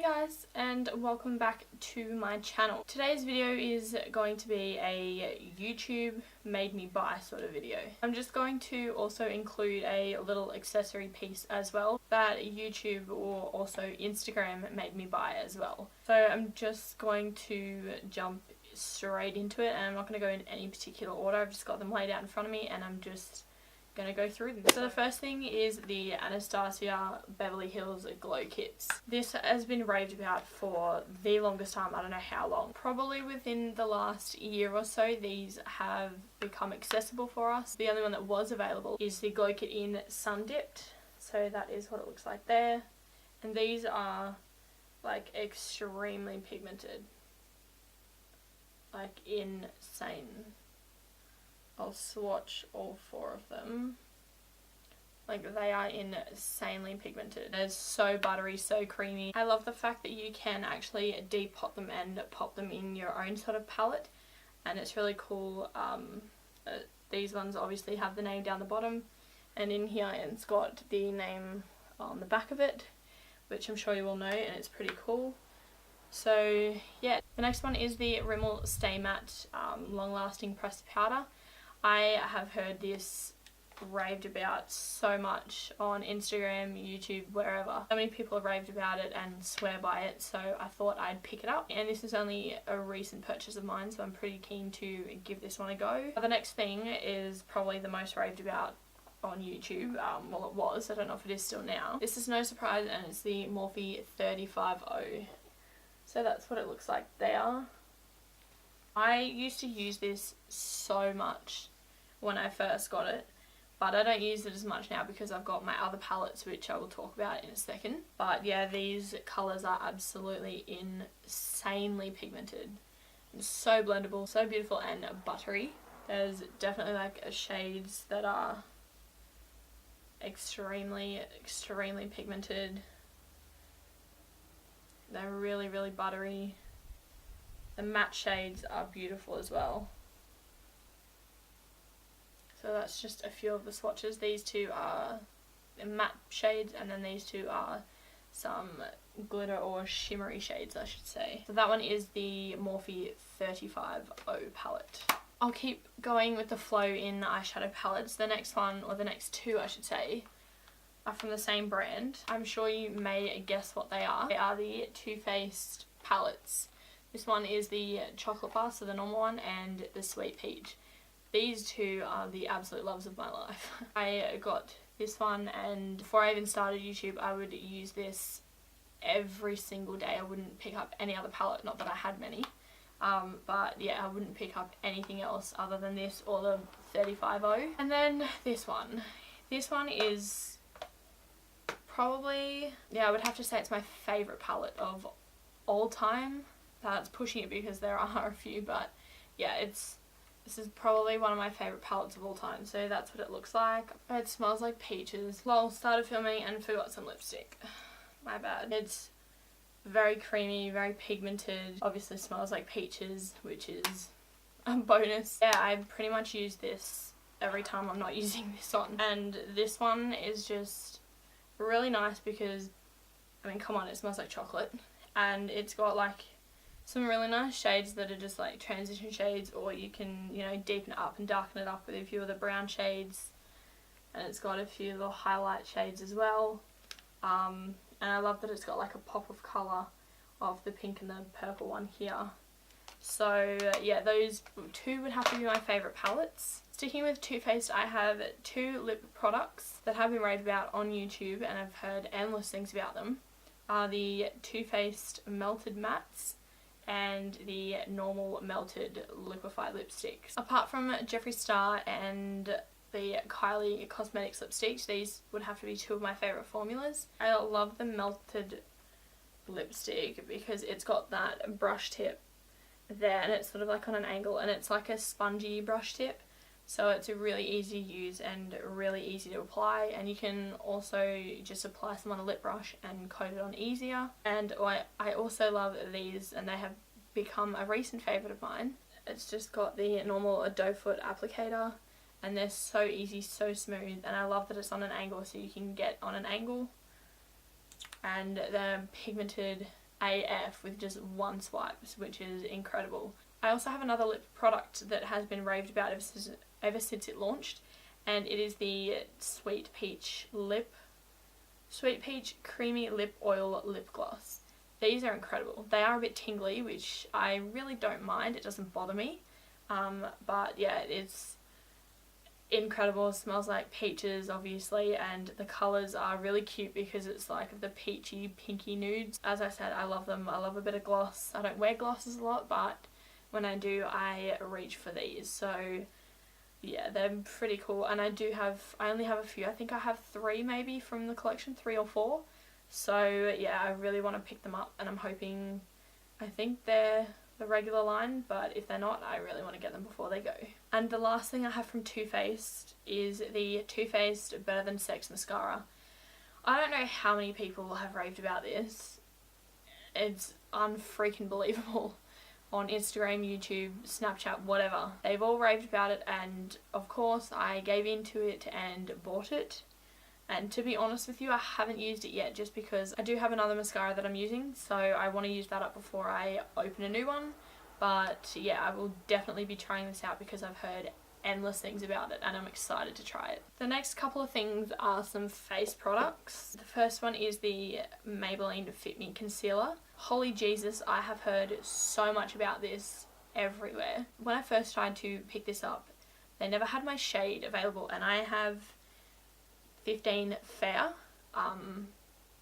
guys, and welcome back to my channel. Today's video is going to be a YouTube made me buy sort of video. I'm just going to also include a little accessory piece as well that YouTube or also Instagram made me buy as well. So I'm just going to jump straight into it, and I'm not going to go in any particular order. I've just got them laid out in front of me and I'm just gonna go through them. So the first thing is the Anastasia Beverly Hills Glow Kits. This has been raved about for the longest time, I don't know how long. Probably within the last year or so these have become accessible for us. The only one that was available is the Glow Kit in Sun Dipped. So that is what it looks like there. And these are like extremely pigmented. Like insane. I'll swatch all four of them. Like, they are insanely pigmented. They're so buttery, so creamy. I love the fact that you can actually depot them and pop them in your own sort of palette. And it's really cool. These ones obviously have the name down the bottom. And in here it's got the name on the back of it, which I'm sure you all know, and it's pretty cool. So yeah, the next one is the Rimmel Stay Matte Long Lasting Pressed Powder. I have heard this raved about so much on Instagram, YouTube, wherever. So many people have raved about it and swear by it, so I thought I'd pick it up. And this is only a recent purchase of mine, so I'm pretty keen to give this one a go. The next thing is probably the most raved about on YouTube. Well, it was. I don't know if it is still now. This is no surprise, and it's the Morphe 35O. So that's what it looks like there. I used to use this so much when I first got it, but I don't use it as much now because I've got my other palettes, which I will talk about in a second. But yeah, these colours are absolutely insanely pigmented. So blendable, so beautiful and buttery. There's definitely like shades that are extremely pigmented. They're really buttery. The matte shades are beautiful as well. So that's just a few of the swatches. These two are matte shades, and then these two are some glitter or shimmery shades, I should say. So that one is the Morphe 35O palette. I'll keep going with the flow in eyeshadow palettes. The next one, or the next two I should say, are from the same brand. I'm sure you may guess what they are. They are the Too Faced palettes. This one is the chocolate bar, so the normal one, and the sweet peach. These two are the absolute loves of my life. I got this one, and before I even started YouTube I would use this every single day. I wouldn't pick up any other palette, not that I had many. But yeah, I wouldn't pick up anything else other than this or the 35O. And then this one. This one is probably, yeah, I would have to say it's my favourite palette of all time. That's pushing it because there are a few, but yeah, this is probably one of my favourite palettes of all time. So that's what it looks like. It smells like peaches. Lol, started filming and forgot some lipstick. My bad. It's very creamy, very pigmented. Obviously smells like peaches, which is a bonus. Yeah, I pretty much use this every time I'm not using this on. And this one is just really nice because, I mean, come on, it smells like chocolate. And it's got like some really nice shades that are just like transition shades, or you can, you know, deepen it up and darken it up with a few of the brown shades. And it's got a few little highlight shades as well. And I love that it's got like a pop of colour of the pink and the purple one here. So yeah, those two would have to be my favourite palettes. Sticking with Too Faced, I have two lip products that have been raved about on YouTube, and I've heard endless things about them. Are the Too Faced Melted Mattes and the normal melted liquefied lipsticks. Apart from Jeffree Star and the Kylie Cosmetics lipsticks, these would have to be two of my favourite formulas. I love the melted lipstick because it's got that brush tip there, and it's sort of like on an angle, and it's like a spongy brush tip, so it's really easy to use and really easy to apply. And you can also just apply some on a lip brush and coat it on easier. And I also love these, and they have become a recent favourite of mine. It's just got the normal doe foot applicator, and they're so easy, so smooth, and I love that it's on an angle, so you can get on an angle. And they're pigmented AF with just one swipe, which is incredible. I also have another lip product that has been raved about ever since it launched, and it is the Sweet Peach Creamy Lip Oil Lip Gloss. These are incredible. They are a bit tingly, which I really don't mind. It doesn't bother me. But yeah, it's incredible. It smells like peaches, obviously, and the colours are really cute because it's like the peachy, pinky nudes. As I said, I love them. I love a bit of gloss. I don't wear glosses a lot, but when I do, I reach for these. So yeah, they're pretty cool. And I only have a few. I think I have 3 maybe from the collection, 3 or 4. So yeah, I really want to pick them up, and I think they're the regular line, but if they're not, I really want to get them before they go. And the last thing I have from Too Faced is the Too Faced Better Than Sex Mascara. I don't know how many people have raved about this. It's unfreaking believable. On Instagram, YouTube, Snapchat, whatever. They've all raved about it, and of course I gave into it and bought it. And to be honest with you, I haven't used it yet just because I do have another mascara that I'm using, so I want to use that up before I open a new one. But yeah, I will definitely be trying this out because I've heard endless things about it and I'm excited to try it. The next couple of things are some face products. The first one is the Maybelline Fit Me Concealer. Holy Jesus, I have heard so much about this everywhere. When I first tried to pick this up, they never had my shade available, and I have 15 Fair.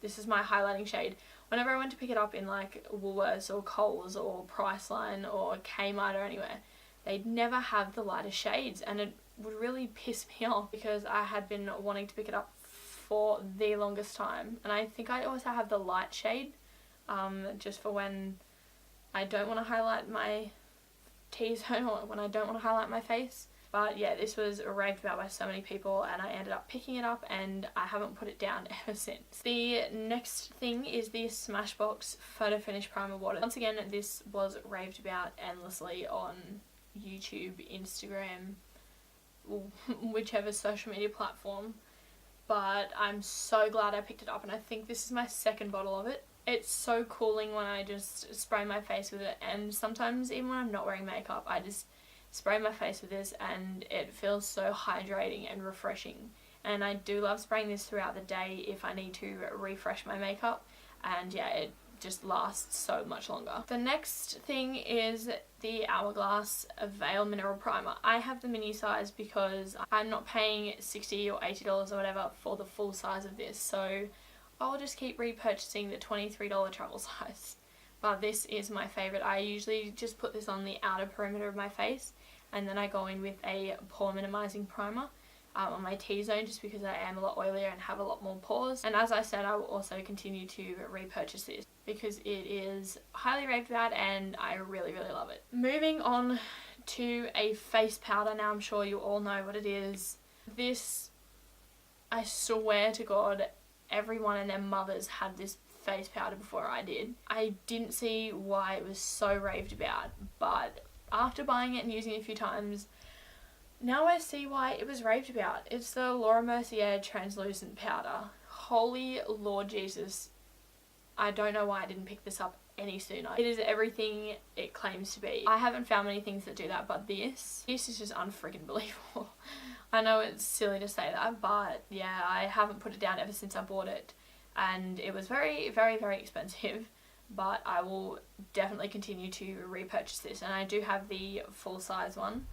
This is my highlighting shade. Whenever I went to pick it up in like Woolworths or Coles or Priceline or Kmart or anywhere, they'd never have the lighter shades, and it would really piss me off because I had been wanting to pick it up for the longest time. And I think I also have the light shade, just for when I don't want to highlight my T-zone or when I don't want to highlight my face. But yeah, this was raved about by so many people, and I ended up picking it up, and I haven't put it down ever since. The next thing is the Smashbox Photo Finish Primer Water. Once again, this was raved about endlessly on YouTube, Instagram, whichever social media platform. But I'm so glad I picked it up, and I think this is my second bottle of it. It's so cooling when I just spray my face with it, and sometimes even when I'm not wearing makeup, I just spray my face with this and it feels so hydrating and refreshing. And I do love spraying this throughout the day if I need to refresh my makeup, and yeah, it just lasts so much longer. The next thing is the Hourglass Veil Mineral Primer. I have the mini size because I'm not paying $60 or $80 or whatever for the full size of this, so I'll just keep repurchasing the $23 travel size. But this is my favourite. I usually just put this on the outer perimeter of my face, and then I go in with a pore minimizing primer on my T-zone, just because I am a lot oilier and have a lot more pores. And as I said, I will also continue to repurchase this because it is highly raved about and I really, really love it. Moving on to a face powder. Now I'm sure you all know what it is. This, I swear to God, everyone and their mothers had this face powder before I did. I didn't see why it was so raved about, but after buying it and using it a few times, now I see why it was raved about. It's the Laura Mercier translucent powder. Holy Lord Jesus, I don't know why I didn't pick this up any sooner. It is everything it claims to be. I haven't found many things that do that, but this is just unfreaking believable. I know it's silly to say that, but yeah, I haven't put it down ever since I bought it. And it was very, very, very expensive, but I will definitely continue to repurchase this, and I do have the full size one.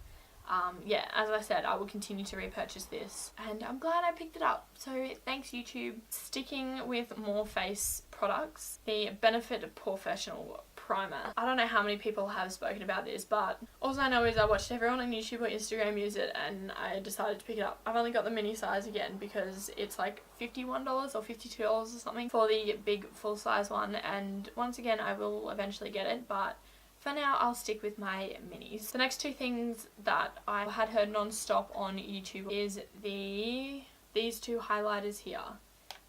Yeah, as I said, I will continue to repurchase this, and I'm glad I picked it up, so thanks YouTube. Sticking with more face products, the Benefit Porefessional Primer. I don't know how many people have spoken about this, but all I know is I watched everyone on YouTube or Instagram use it, and I decided to pick it up. I've only got the mini size again because it's like $51 or $52 or something for the big full size one, and once again I will eventually get it, but for now I'll stick with my minis. The next two things that I had heard non-stop on YouTube is these two highlighters here.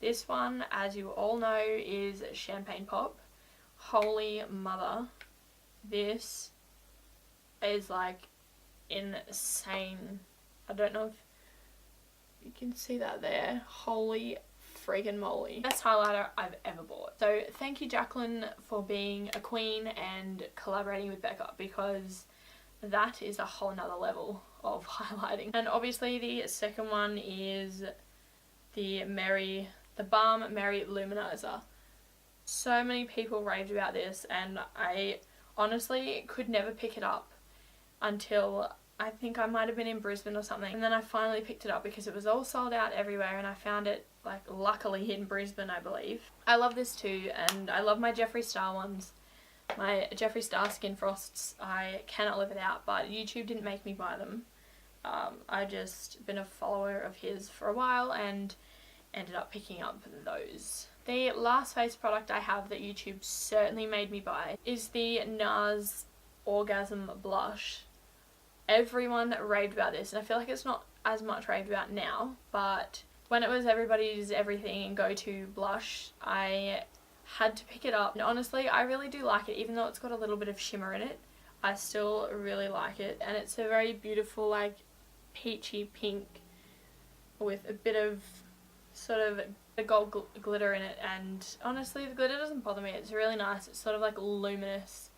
This one, as you all know, is Champagne Pop. Holy mother, this is like insane. I don't know if you can see that there. Holy freaking moly. Best highlighter I've ever bought. So thank you, Jaclyn, for being a queen and collaborating with Becca, because that is a whole nother level of highlighting. And obviously the second one is the BALM Mary-Lou Manizer. So many people raved about this, and I honestly could never pick it up until I think I might have been in Brisbane or something, and then I finally picked it up because it was all sold out everywhere, and I found it, like, luckily in Brisbane, I believe. I love this too, and I love my Jeffree Star ones. My Jeffree Star Skin Frosts, I cannot live without, but YouTube didn't make me buy them. I just been a follower of his for a while and ended up picking up those. The last face product I have that YouTube certainly made me buy is the NARS Orgasm Blush. Everyone raved about this, and I feel like it's not as much raved about now, but when it was everybody's everything and go-to blush, I had to pick it up. And honestly, I really do like it, even though it's got a little bit of shimmer in it. I still really like it, and it's a very beautiful, like, peachy pink with a bit of sort of a gold glitter in it, and honestly the glitter doesn't bother me. It's really nice. It's sort of like luminous,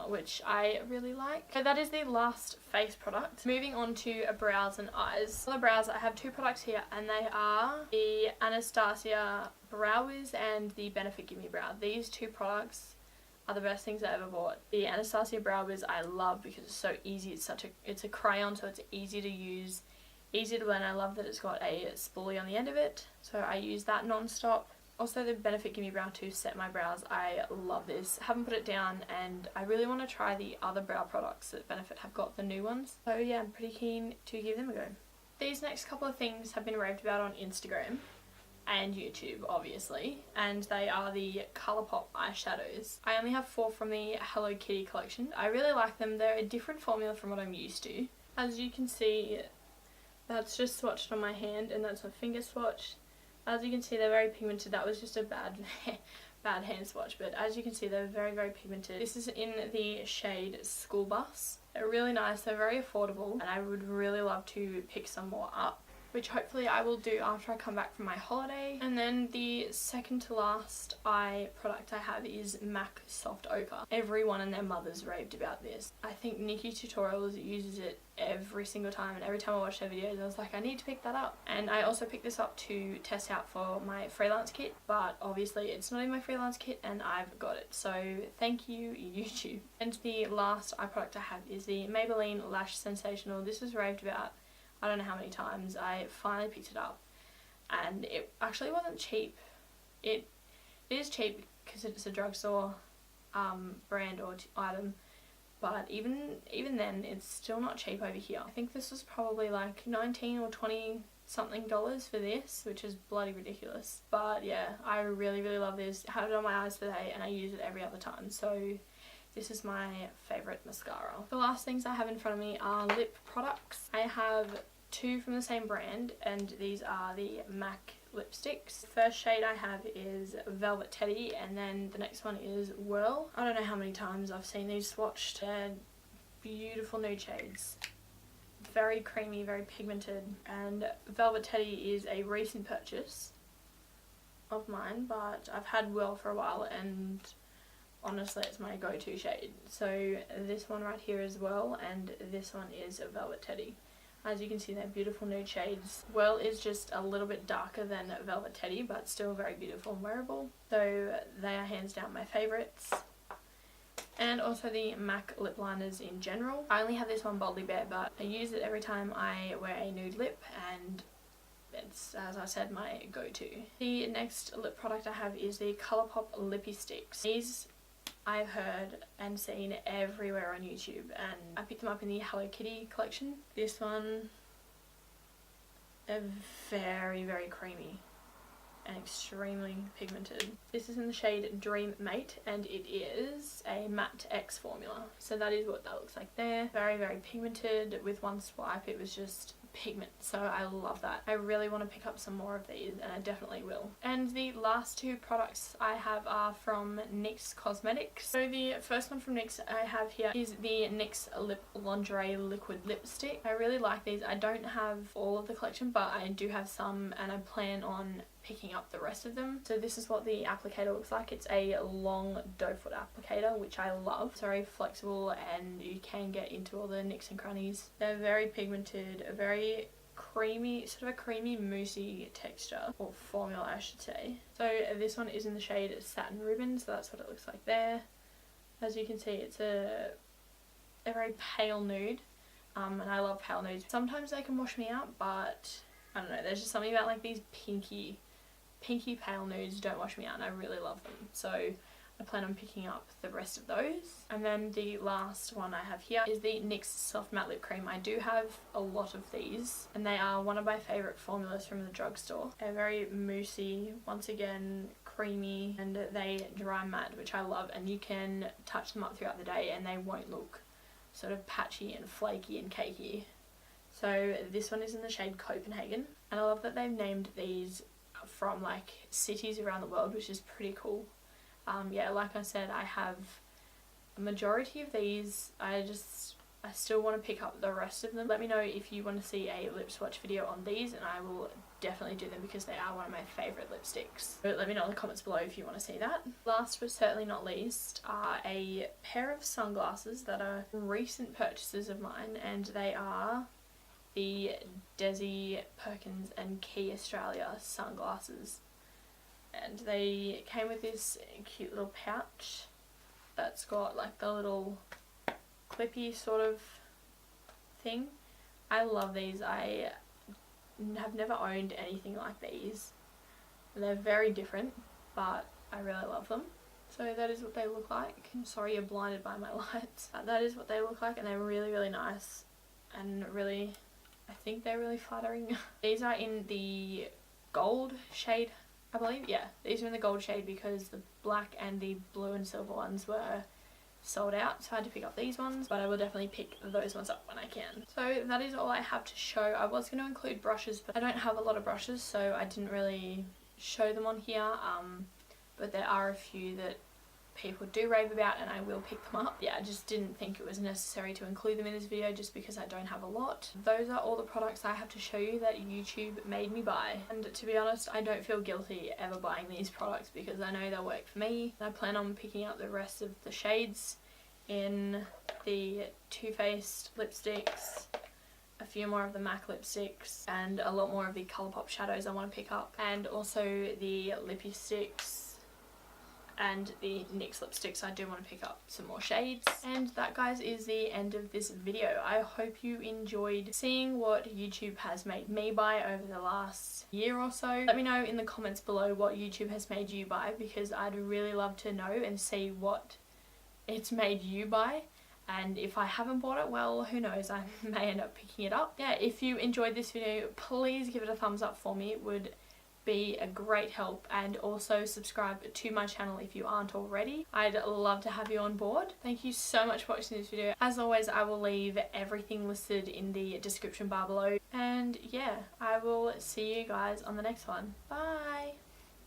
which I really like. So that is the last face product. Moving on to brows and eyes. For the brows, I have two products here, and they are the Anastasia Brow Wiz and the Benefit Gimme Brow. These two products are the best things I ever bought. The Anastasia Brow Wiz I love because it's so easy. It's a crayon, so it's easy to use, easy to blend. I love that it's got a spoolie on the end of it, so I use that non-stop. Also the Benefit Gimme Brow to set my brows. I love this. Haven't put it down, and I really want to try the other brow products that Benefit have got, the new ones. So yeah, I'm pretty keen to give them a go. These next couple of things have been raved about on Instagram and YouTube, obviously, and they are the Colourpop eyeshadows. I only have 4 from the Hello Kitty collection. I really like them. They're a different formula from what I'm used to. As you can see, that's just swatched on my hand, and that's my finger swatch. As you can see, they're very pigmented. That was just a bad hand swatch, but as you can see, they're very, very pigmented. This is in the shade School Bus. They're really nice, they're very affordable, and I would really love to pick some more up, which hopefully I will do after I come back from my holiday. And then the second to last eye product I have is MAC Soft Ochre. Everyone and their mothers raved about this. I think Nikki Tutorials uses it every single time, and every time I watch their videos I was like, I need to pick that up. And I also picked this up to test out for my freelance kit, but obviously it's not in my freelance kit and I've got it, so thank you, YouTube. And the last eye product I have is the Maybelline Lash Sensational. This was raved about I don't know how many times. I finally picked it up, and it actually wasn't cheap. It is cheap because it's a drugstore brand or item, but even then it's still not cheap over here. I think this was probably like 19 or 20 something dollars for this, which is bloody ridiculous. But yeah, I really, really love this. I have it on my eyes today and I use it every other time, so this is my favourite mascara. The last things I have in front of me are lip products. I have 2 from the same brand, and these are the MAC lipsticks. The first shade I have is Velvet Teddy, and then the next one is Whirl. I don't know how many times I've seen these swatched. They're beautiful nude shades. Very creamy, very pigmented, and Velvet Teddy is a recent purchase of mine, but I've had Whirl for a while, and honestly it's my go-to shade. So this one right here is Whirl, and this one is Velvet Teddy. As you can see, they're beautiful nude shades. Whirl is just a little bit darker than Velvet Teddy, but still very beautiful and wearable. So they are hands down my favourites. And also the MAC lip liners in general. I only have this one, Boldly Bare, but I use it every time I wear a nude lip, and it's, as I said, my go-to. The next lip product I have is the Colourpop Lippy Sticks. These I've heard and seen everywhere on YouTube, and I picked them up in the Hello Kitty collection. This one, they're very, very creamy and extremely pigmented. This is in the shade Dream Mate, and it is a matte X formula. So that is what that looks like there. Very, very pigmented. With one swipe it was just pigment, so I love that. I really want to pick up some more of these, and I definitely will. And the last 2 products I have are from NYX Cosmetics. So the first one from NYX I have here is the NYX Lip Lingerie Liquid Lipstick. I really like these. I don't have all of the collection, but I do have some, and I plan on picking up the rest of them. So this is what the applicator looks like. It's a long doe foot applicator, which I love. It's very flexible and you can get into all the nicks and crannies. They're very pigmented, a very creamy, sort of a creamy moussey texture, or formula I should say. So this one is in the shade Satin Ribbon, so that's what it looks like there. As you can see, it's a very pale nude, and I love pale nudes. Sometimes they can wash me out, but I don't know, there's just something about like these pinky pale nudes don't wash me out, and I really love them. So I plan on picking up the rest of those. And then the last one I have here is the NYX Soft Matte Lip Cream. I do have a lot of these, and they are one of my favourite formulas from the drugstore. They're very moussey, once again creamy, and they dry matte, which I love, and you can touch them up throughout the day and they won't look sort of patchy and flaky and cakey. So this one is in the shade Copenhagen, and I love that they've named these from like cities around the world, which is pretty cool. Yeah, like I said, I have a majority of these. I still want to pick up the rest of them. Let me know if you want to see a lip swatch video on these, and I will definitely do them because they are one of my favourite lipsticks. But let me know in the comments below if you want to see that. Last but certainly not least are a pair of sunglasses that are recent purchases of mine, and they are the Desi Perkins and Key Australia sunglasses. And they came with this cute little pouch that's got like the little clippy sort of thing. I love these. I have never owned anything like these. They're very different, but I really love them. So that is what they look like. I'm sorry you're blinded by my lights. That is what they look like, and they're really nice, and really, I think they're really flattering. These are in the gold shade, I believe. Yeah, these are in the gold shade because the black and the blue and silver ones were sold out, so I had to pick up these ones, but I will definitely pick those ones up when I can. So that is all I have to show. I was going to include brushes, but I don't have a lot of brushes, so I didn't really show them on here, but there are a few that people do rave about and I will pick them up. Yeah, I just didn't think it was necessary to include them in this video just because I don't have a lot. Those are all the products I have to show you that YouTube made me buy, and to be honest, I don't feel guilty ever buying these products because I know they'll work for me. I plan on picking up the rest of the shades in the Too Faced lipsticks, a few more of the MAC lipsticks, and a lot more of the Colourpop shadows I want to pick up, and also the lippy sticks and the NYX lipsticks. I do want to pick up some more shades. And that, guys, is the end of this video. I hope you enjoyed seeing what YouTube has made me buy over the last year or so. Let me know in the comments below what YouTube has made you buy, because I'd really love to know and see what it's made you buy. And if I haven't bought it, well, who knows, I may end up picking it up. Yeah, if you enjoyed this video, please give it a thumbs up for me. It would be a great help, and also subscribe to my channel if you aren't already. I'd love to have you on board. Thank you so much for watching this video. As always, I will leave everything listed in the description bar below, and yeah, I will see you guys on the next one. Bye!